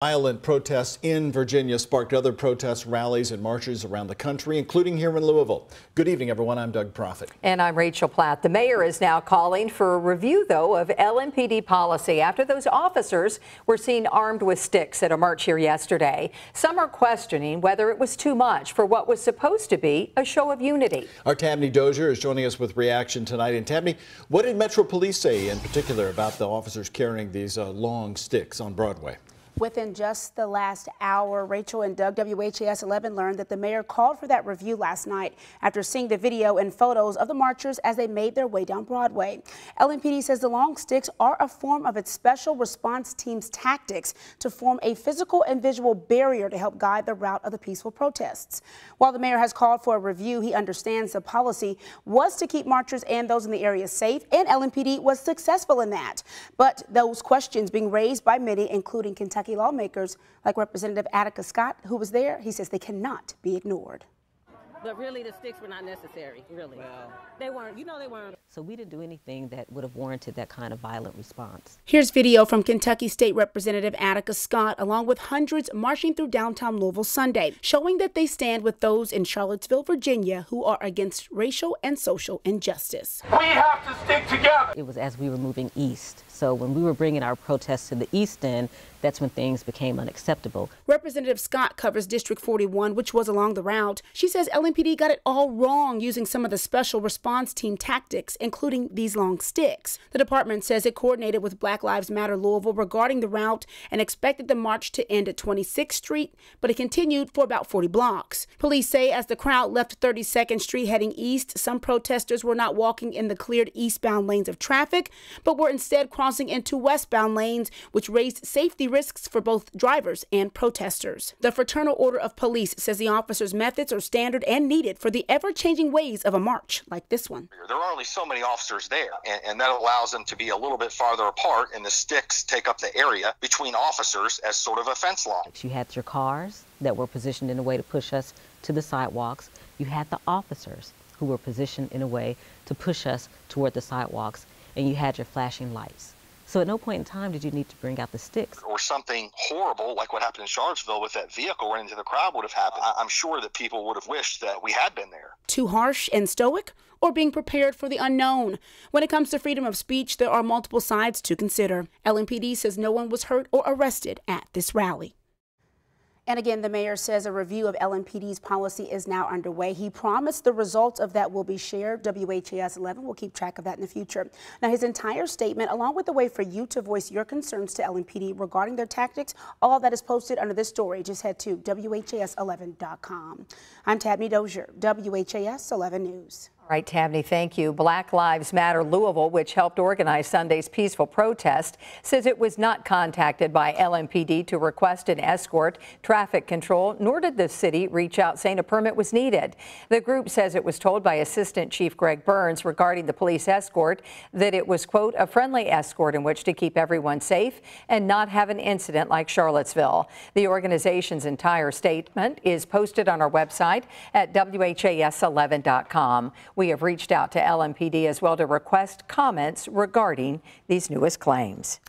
Violent protests in Virginia sparked other protests, rallies, and marches around the country, including here in Louisville. Good evening, everyone. I'm Doug Proffitt. And I'm Rachel Platt. The mayor is now calling for a review, though, of LMPD policy after those officers were seen armed with sticks at a march here yesterday. Some are questioning whether it was too much for what was supposed to be a show of unity. Our Tabney Dozier is joining us with reaction tonight. And Tabney, what did Metro Police say in particular about the officers carrying these long sticks on Broadway? Within just the last hour, Rachel and Doug, WHAS 11 learned that the mayor called for that review last night after seeing the video and photos of the marchers as they made their way down Broadway. LMPD says the long sticks are a form of its special response team's tactics to form a physical and visual barrier to help guide the route of the peaceful protests. While the mayor has called for a review, he understands the policy was to keep marchers and those in the area safe, and LMPD was successful in that. But those questions being raised by many, including Kentucky lawmakers like Representative Attica Scott, who was there, he says they cannot be ignored. But really, the sticks were not necessary, really. Well, they weren't, they weren't. So we didn't do anything that would have warranted that kind of violent response. Here's video from Kentucky State Representative Attica Scott, along with hundreds marching through downtown Louisville Sunday, showing that they stand with those in Charlottesville, Virginia, who are against racial and social injustice. We have to stick together. It was as we were moving east. So when we were bringing our protests to the east end, that's when things became unacceptable. Representative Scott covers District 41, which was along the route. She says LMPD got it all wrong using some of the special response team tactics, including these long sticks. The department says it coordinated with Black Lives Matter Louisville regarding the route and expected the march to end at 26th Street, but it continued for about 40 blocks. Police say as the crowd left 32nd Street heading east, some protesters were not walking in the cleared eastbound lanes of traffic, but were instead crossing into westbound lanes, which raised safety risks for both drivers and protesters. The Fraternal Order of Police says the officers' methods are standard and needed for the ever-changing ways of a march like this one. There are only so many officers there, and that allows them to be a little bit farther apart, and the sticks take up the area between officers as sort of a fence line. You had your cars that were positioned in a way to push us to the sidewalks. You had the officers who were positioned in a way to push us toward the sidewalks, and you had your flashing lights. So at no point in time did you need to bring out the sticks. Or something horrible like what happened in Charlottesville with that vehicle running into the crowd would have happened. I'm sure that people would have wished that we had been there. Too harsh and stoic, or being prepared for the unknown? When it comes to freedom of speech, there are multiple sides to consider. LMPD says no one was hurt or arrested at this rally. And again, the mayor says a review of LMPD's policy is now underway. He promised the results of that will be shared. WHAS 11 will keep track of that in the future. Now, his entire statement, along with the way for you to voice your concerns to LMPD regarding their tactics, all of that is posted under this story. Just head to WHAS11.com. I'm Tabney Dozier, WHAS 11 News. All right, Tabney, thank you. Black Lives Matter Louisville, which helped organize Sunday's peaceful protest, says it was not contacted by LMPD to request an escort, traffic control, nor did the city reach out saying a permit was needed. The group says it was told by Assistant Chief Greg Burns regarding the police escort that it was, quote, a friendly escort in which to keep everyone safe and not have an incident like Charlottesville. The organization's entire statement is posted on our website at WHAS11.com. We have reached out to LMPD as well to request comments regarding these newest claims.